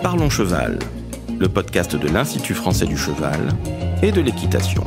Parlons Cheval, le podcast de l'Institut français du cheval et de l'équitation.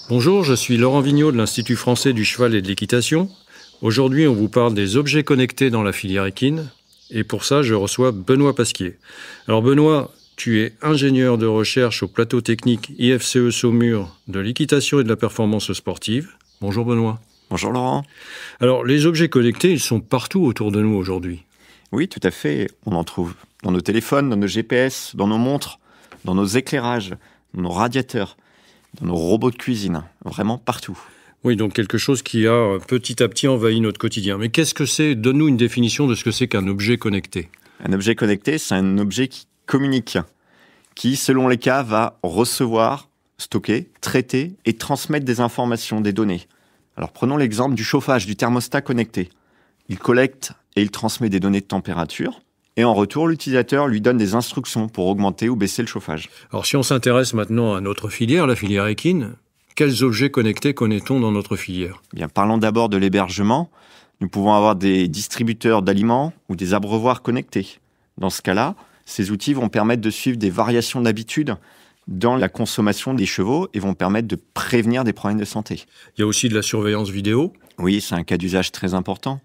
Bonjour, je suis Laurent Vigneault de l'Institut français du cheval et de l'équitation. Aujourd'hui, on vous parle des objets connectés dans la filière équine. Et pour ça, je reçois Benoît Pasquier. Alors Benoît, tu es ingénieur de recherche au plateau technique IFCE Saumur de l'équitation et de la performance sportive. Bonjour Benoît. Bonjour Laurent. Alors les objets connectés, ils sont partout autour de nous aujourd'hui. Oui, tout à fait. On en trouve dans nos téléphones, dans nos GPS, dans nos montres, dans nos éclairages, dans nos radiateurs, dans nos robots de cuisine, vraiment partout. Oui, donc quelque chose qui a petit à petit envahi notre quotidien. Mais qu'est-ce que c'est ? Donne-nous une définition de ce que c'est qu'un objet connecté. Un objet connecté, c'est un objet qui communique, qui, selon les cas, va recevoir, stocker, traiter et transmettre des informations, des données. Alors prenons l'exemple du chauffage, du thermostat connecté. Il collecte et il transmet des données de température. Et en retour, l'utilisateur lui donne des instructions pour augmenter ou baisser le chauffage. Alors si on s'intéresse maintenant à notre filière, la filière équine, quels objets connectés connaît-on dans notre filière ? Bien, parlons d'abord de l'hébergement. Nous pouvons avoir des distributeurs d'aliments ou des abreuvoirs connectés. Dans ce cas-là, ces outils vont permettre de suivre des variations d'habitude dans la consommation des chevaux et vont permettre de prévenir des problèmes de santé. Il y a aussi de la surveillance vidéo. Oui, c'est un cas d'usage très important.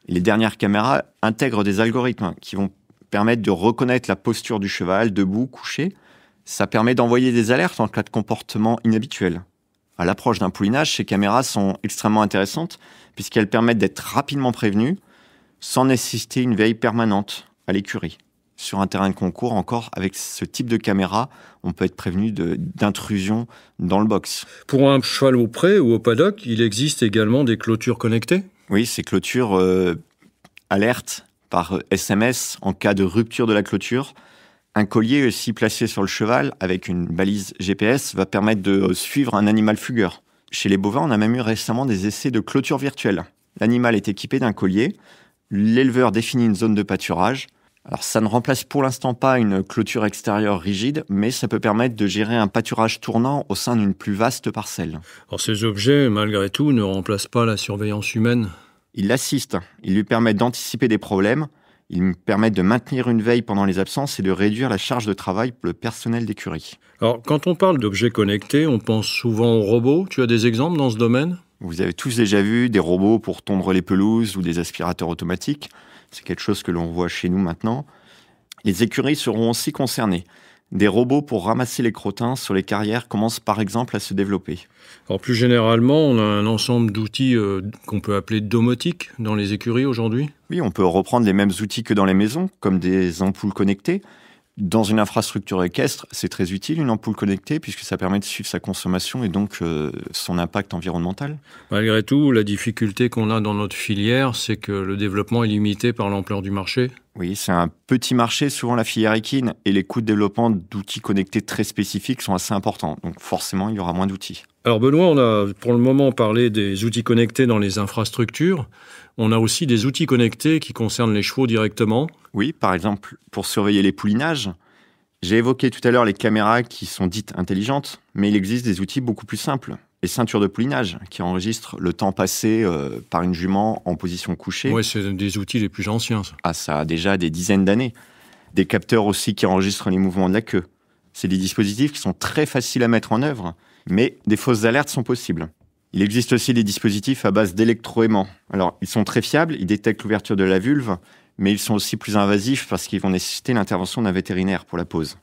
Les dernières caméras intègrent des algorithmes qui vont permettre de reconnaître la posture du cheval, debout, couché. Ça permet d'envoyer des alertes en cas de comportement inhabituel. À l'approche d'un poulinage, ces caméras sont extrêmement intéressantes puisqu'elles permettent d'être rapidement prévenues sans nécessiter une veille permanente à l'écurie. Sur un terrain de concours, encore, avec ce type de caméra, on peut être prévenu d'intrusion dans le box. Pour un cheval au pré ou au paddock, il existe également des clôtures connectées ? Oui, ces clôtures alertent par SMS en cas de rupture de la clôture. Un collier aussi placé sur le cheval avec une balise GPS va permettre de suivre un animal fugueur. Chez les bovins, on a même eu récemment des essais de clôture virtuelle. L'animal est équipé d'un collier, l'éleveur définit une zone de pâturage. Alors ça ne remplace pour l'instant pas une clôture extérieure rigide, mais ça peut permettre de gérer un pâturage tournant au sein d'une plus vaste parcelle. Alors ces objets, malgré tout, ne remplacent pas la surveillance humaine. Ils l'assistent, ils lui permettent d'anticiper des problèmes, ils me permettent de maintenir une veille pendant les absences et de réduire la charge de travail pour le personnel d'écurie. Alors, quand on parle d'objets connectés, on pense souvent aux robots. Tu as des exemples dans ce domaine ? Vous avez tous déjà vu des robots pour tondre les pelouses ou des aspirateurs automatiques. C'est quelque chose que l'on voit chez nous maintenant. Les écuries seront aussi concernées. Des robots pour ramasser les crottins sur les carrières commencent par exemple à se développer. Alors plus généralement, on a un ensemble d'outils qu'on peut appeler domotiques dans les écuries aujourd'hui. Oui, on peut reprendre les mêmes outils que dans les maisons, comme des ampoules connectées. Dans une infrastructure équestre, c'est très utile une ampoule connectée puisque ça permet de suivre sa consommation et donc son impact environnemental. Malgré tout, la difficulté qu'on a dans notre filière, c'est que le développement est limité par l'ampleur du marché. Oui, c'est un petit marché, souvent la filière équine, et les coûts de développement d'outils connectés très spécifiques sont assez importants. Donc forcément, il y aura moins d'outils. Alors Benoît, on a pour le moment parlé des outils connectés dans les infrastructures. On a aussi des outils connectés qui concernent les chevaux directement. Oui, par exemple, pour surveiller les poulinages. J'ai évoqué tout à l'heure les caméras qui sont dites intelligentes, mais il existe des outils beaucoup plus simples. Les ceintures de poulinage qui enregistrent le temps passé par une jument en position couchée. Oui, c'est des outils les plus anciens, ça. Ah, ça a déjà des dizaines d'années. Des capteurs aussi qui enregistrent les mouvements de la queue. C'est des dispositifs qui sont très faciles à mettre en œuvre, mais des fausses alertes sont possibles. Il existe aussi des dispositifs à base d'électroaimants. Alors, ils sont très fiables, ils détectent l'ouverture de la vulve, mais ils sont aussi plus invasifs parce qu'ils vont nécessiter l'intervention d'un vétérinaire pour la pose.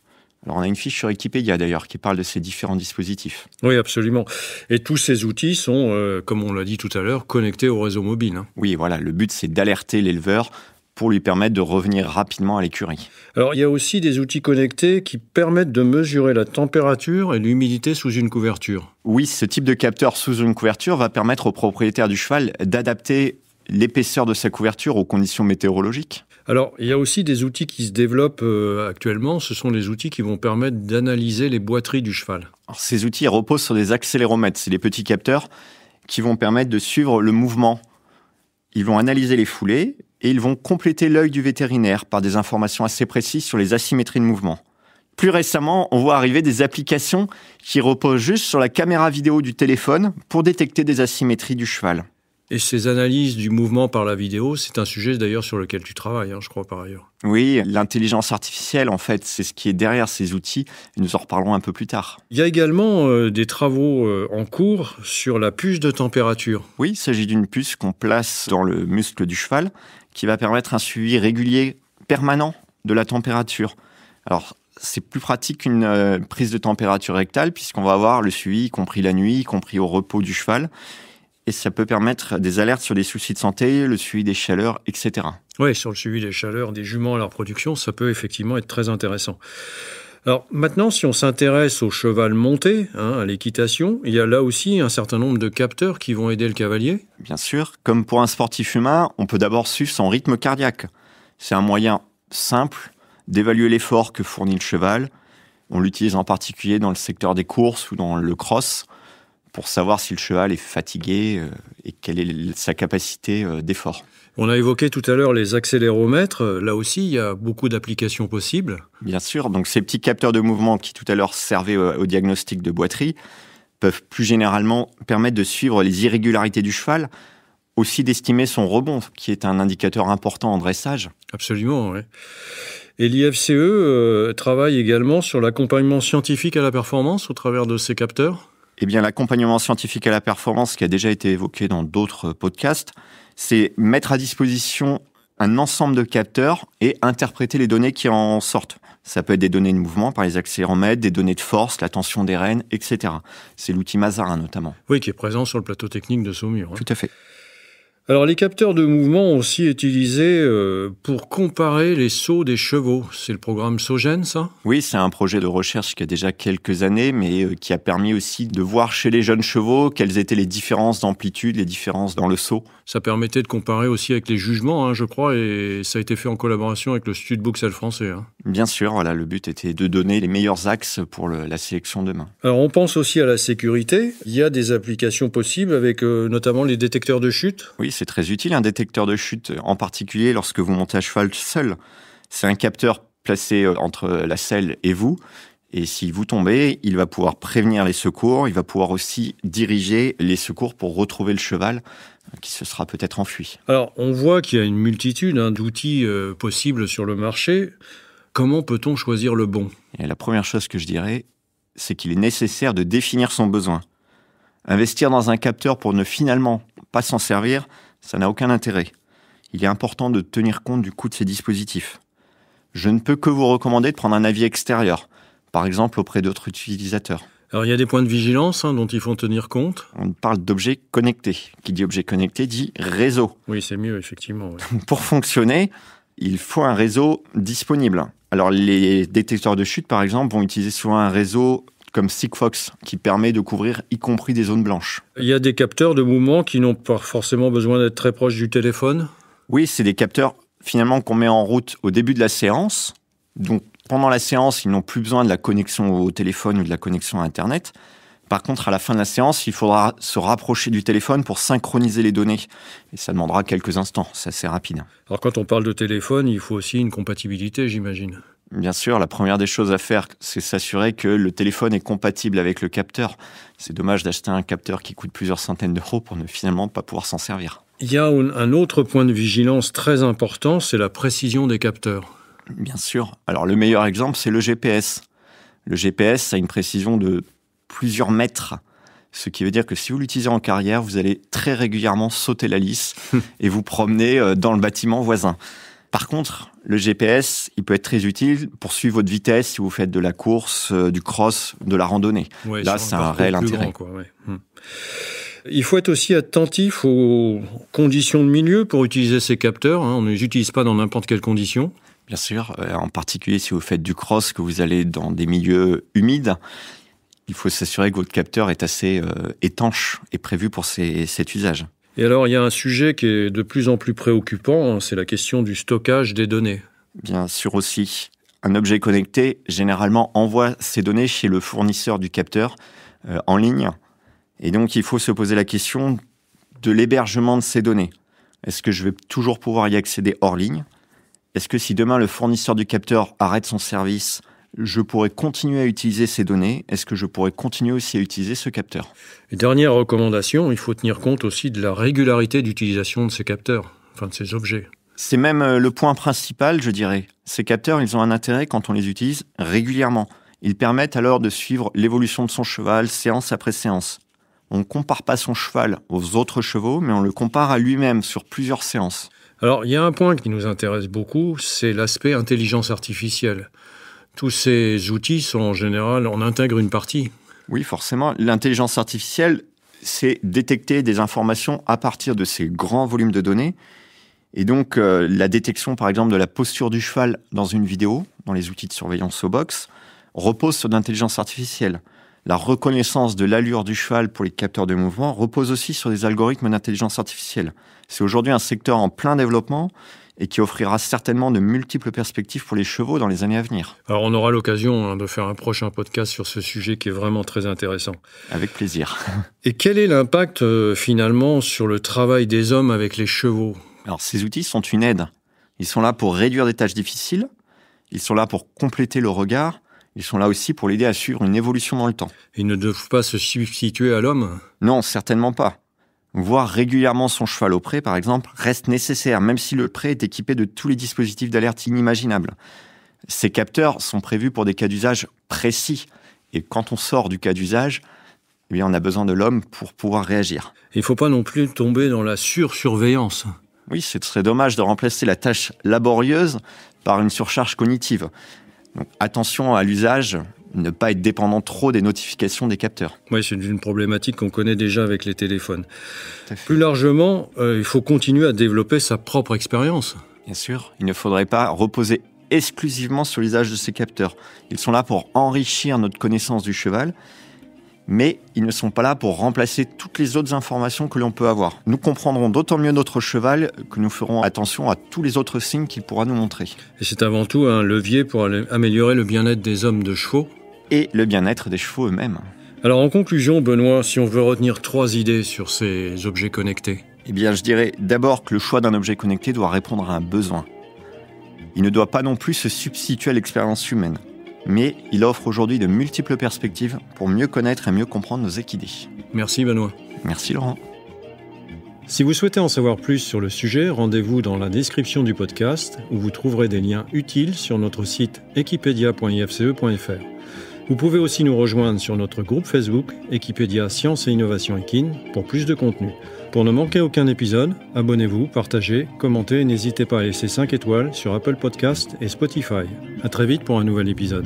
Alors, on a une fiche sur Wikipédia d'ailleurs qui parle de ces différents dispositifs. Oui, absolument. Et tous ces outils sont, comme on l'a dit tout à l'heure, connectés au réseau mobile. Oui, voilà, le but c'est d'alerter l'éleveur pour lui permettre de revenir rapidement à l'écurie. Alors, il y a aussi des outils connectés qui permettent de mesurer la température et l'humidité sous une couverture. Oui, ce type de capteur sous une couverture va permettre au propriétaire du cheval d'adapter l'épaisseur de sa couverture aux conditions météorologiques. Alors, il y a aussi des outils qui se développent actuellement. Ce sont des outils qui vont permettre d'analyser les boiteries du cheval. Alors, ces outils reposent sur des accéléromètres. C'est des petits capteurs qui vont permettre de suivre le mouvement. Ils vont analyser les foulées et ils vont compléter l'œil du vétérinaire par des informations assez précises sur les asymétries de mouvement. Plus récemment, on voit arriver des applications qui reposent juste sur la caméra vidéo du téléphone pour détecter des asymétries du cheval. Et ces analyses du mouvement par la vidéo, c'est un sujet d'ailleurs sur lequel tu travailles, je crois, par ailleurs. Oui, l'intelligence artificielle, en fait, c'est ce qui est derrière ces outils. Et nous en reparlerons un peu plus tard. Il y a également des travaux en cours sur la puce de température. Oui, il s'agit d'une puce qu'on place dans le muscle du cheval qui va permettre un suivi régulier, permanent de la température. Alors, c'est plus pratique qu'une prise de température rectale puisqu'on va avoir le suivi, y compris la nuit, y compris au repos du cheval. Et ça peut permettre des alertes sur des soucis de santé, le suivi des chaleurs, etc. Oui, sur le suivi des chaleurs des juments à leur production, ça peut effectivement être très intéressant. Alors maintenant, si on s'intéresse au cheval monté, à l'équitation, il y a là aussi un certain nombre de capteurs qui vont aider le cavalier. Bien sûr, comme pour un sportif humain, on peut d'abord suivre son rythme cardiaque. C'est un moyen simple d'évaluer l'effort que fournit le cheval. On l'utilise en particulier dans le secteur des courses ou dans le cross, pour savoir si le cheval est fatigué et quelle est sa capacité d'effort. On a évoqué tout à l'heure les accéléromètres. Là aussi, il y a beaucoup d'applications possibles. Bien sûr. Donc, ces petits capteurs de mouvement qui tout à l'heure servaient au diagnostic de boiterie peuvent plus généralement permettre de suivre les irrégularités du cheval, aussi d'estimer son rebond, qui est un indicateur important en dressage. Absolument, oui. Et l'IFCE travaille également sur l'accompagnement scientifique à la performance au travers de ces capteurs. Eh bien, l'accompagnement scientifique à la performance, qui a déjà été évoqué dans d'autres podcasts, c'est mettre à disposition un ensemble de capteurs et interpréter les données qui en sortent. Ça peut être des données de mouvement par les accéléromètres, des données de force, la tension des rênes, etc. C'est l'outil Mazarin notamment. Oui, qui est présent sur le plateau technique de Saumur. Tout à fait. Alors, les capteurs de mouvement ont aussi utilisés pour comparer les sauts des chevaux. C'est le programme SOGEN, ça ? Oui, c'est un projet de recherche qui a déjà quelques années, mais qui a permis aussi de voir chez les jeunes chevaux quelles étaient les différences d'amplitude, les différences dans le saut. Ça permettait de comparer aussi avec les jugements, je crois, et ça a été fait en collaboration avec le Stud Buxel français. Bien sûr, voilà, le but était de donner les meilleurs axes pour la sélection demain. Alors, on pense aussi à la sécurité. Il y a des applications possibles avec notamment les détecteurs de chute. Oui, c'est très utile, un détecteur de chute, en particulier lorsque vous montez à cheval seul. C'est un capteur placé entre la selle et vous. Et si vous tombez, il va pouvoir prévenir les secours. Il va pouvoir aussi diriger les secours pour retrouver le cheval qui se sera peut-être enfui. Alors, on voit qu'il y a une multitude d'outils possibles sur le marché. Comment peut-on choisir le bon ? Et la première chose que je dirais, c'est qu'il est nécessaire de définir son besoin. Investir dans un capteur pour ne finalement pas s'en servir, ça n'a aucun intérêt. Il est important de tenir compte du coût de ces dispositifs. Je ne peux que vous recommander de prendre un avis extérieur, par exemple auprès d'autres utilisateurs. Alors, il y a des points de vigilance dont il faut tenir compte. On parle d'objets connectés. Qui dit objet connecté dit réseau. Oui, c'est mieux, effectivement. Oui. Pour fonctionner, il faut un réseau disponible. Alors, les détecteurs de chute, par exemple, vont utiliser souvent un réseau comme Sigfox, qui permet de couvrir y compris des zones blanches. Il y a des capteurs de mouvement qui n'ont pas forcément besoin d'être très proches du téléphone ? Oui, c'est des capteurs finalement qu'on met en route au début de la séance. Donc, pendant la séance, ils n'ont plus besoin de la connexion au téléphone ou de la connexion à Internet. Par contre, à la fin de la séance, il faudra se rapprocher du téléphone pour synchroniser les données. Et ça demandera quelques instants, c'est assez rapide. Alors, quand on parle de téléphone, il faut aussi une compatibilité, j'imagine. Bien sûr, la première des choses à faire, c'est s'assurer que le téléphone est compatible avec le capteur. C'est dommage d'acheter un capteur qui coûte plusieurs centaines d'euros pour ne finalement pas pouvoir s'en servir. Il y a un autre point de vigilance très important, c'est la précision des capteurs. Bien sûr. Alors, le meilleur exemple, c'est le GPS. Le GPS a une précision de plusieurs mètres, ce qui veut dire que si vous l'utilisez en carrière, vous allez très régulièrement sauter la lisse et vous promener dans le bâtiment voisin. Par contre, le GPS, il peut être très utile pour suivre votre vitesse si vous faites de la course, du cross, de la randonnée. Ouais, là, c'est un réel intérêt. Grand, quoi, ouais. Il faut être aussi attentif aux conditions de milieu pour utiliser ces capteurs. On ne les utilise pas dans n'importe quelle condition. Bien sûr, en particulier si vous faites du cross, que vous allez dans des milieux humides, il faut s'assurer que votre capteur est assez étanche et prévu pour cet usage. Et alors, il y a un sujet qui est de plus en plus préoccupant, c'est la question du stockage des données. Bien sûr aussi. Un objet connecté, généralement, envoie ses données chez le fournisseur du capteur en ligne. Et donc, il faut se poser la question de l'hébergement de ces données. Est-ce que je vais toujours pouvoir y accéder hors ligne? Est-ce que si demain le fournisseur du capteur arrête son service, je pourrais continuer à utiliser ces données? Est-ce que je pourrais continuer aussi à utiliser ce capteur? Et dernière recommandation, il faut tenir compte aussi de la régularité d'utilisation de ces capteurs, enfin de ces objets. C'est même le point principal, je dirais. Ces capteurs, ils ont un intérêt quand on les utilise régulièrement. Ils permettent alors de suivre l'évolution de son cheval, séance après séance. On ne compare pas son cheval aux autres chevaux, mais on le compare à lui-même sur plusieurs séances. Alors, il y a un point qui nous intéresse beaucoup, c'est l'aspect intelligence artificielle. Tous ces outils sont en général, on intègre une partie. Oui, forcément. L'intelligence artificielle, c'est détecter des informations à partir de ces grands volumes de données. Et donc, la détection, par exemple, de la posture du cheval dans une vidéo, dans les outils de surveillance au box, repose sur l'intelligence artificielle. La reconnaissance de l'allure du cheval pour les capteurs de mouvement repose aussi sur des algorithmes d'intelligence artificielle. C'est aujourd'hui un secteur en plein développement et qui offrira certainement de multiples perspectives pour les chevaux dans les années à venir. Alors on aura l'occasion de faire un prochain podcast sur ce sujet qui est vraiment très intéressant. Avec plaisir. Et quel est l'impact finalement sur le travail des hommes avec les chevaux? Alors ces outils sont une aide. Ils sont là pour réduire des tâches difficiles, ils sont là pour compléter le regard, ils sont là aussi pour l'aider à suivre une évolution dans le temps. Ils ne doivent pas se substituer à l'homme? Non, certainement pas. Voir régulièrement son cheval au pré, par exemple, reste nécessaire, même si le pré est équipé de tous les dispositifs d'alerte inimaginables. Ces capteurs sont prévus pour des cas d'usage précis. Et quand on sort du cas d'usage, eh bien, on a besoin de l'homme pour pouvoir réagir. Il ne faut pas non plus tomber dans la sursurveillance. Oui, ce serait dommage de remplacer la tâche laborieuse par une surcharge cognitive. Donc, attention à l'usage, ne pas être dépendant trop des notifications des capteurs. Oui, c'est une problématique qu'on connaît déjà avec les téléphones. Plus largement, il faut continuer à développer sa propre expérience. Bien sûr, il ne faudrait pas reposer exclusivement sur l'usage de ces capteurs. Ils sont là pour enrichir notre connaissance du cheval, mais ils ne sont pas là pour remplacer toutes les autres informations que l'on peut avoir. Nous comprendrons d'autant mieux notre cheval que nous ferons attention à tous les autres signes qu'il pourra nous montrer. Et c'est avant tout un levier pour améliorer le bien-être des hommes de chevaux. Et le bien-être des chevaux eux-mêmes. Alors en conclusion, Benoît, si on veut retenir 3 idées sur ces objets connectés. Eh bien, je dirais d'abord que le choix d'un objet connecté doit répondre à un besoin. Il ne doit pas non plus se substituer à l'expérience humaine. Mais il offre aujourd'hui de multiples perspectives pour mieux connaître et mieux comprendre nos équidés. Merci Benoît. Merci Laurent. Si vous souhaitez en savoir plus sur le sujet, rendez-vous dans la description du podcast où vous trouverez des liens utiles sur notre site equipedia.ifce.fr. Vous pouvez aussi nous rejoindre sur notre groupe Facebook Equipedia Science et Innovation Équine pour plus de contenu. Pour ne manquer aucun épisode, abonnez-vous, partagez, commentez et n'hésitez pas à laisser 5 étoiles sur Apple Podcasts et Spotify. À très vite pour un nouvel épisode.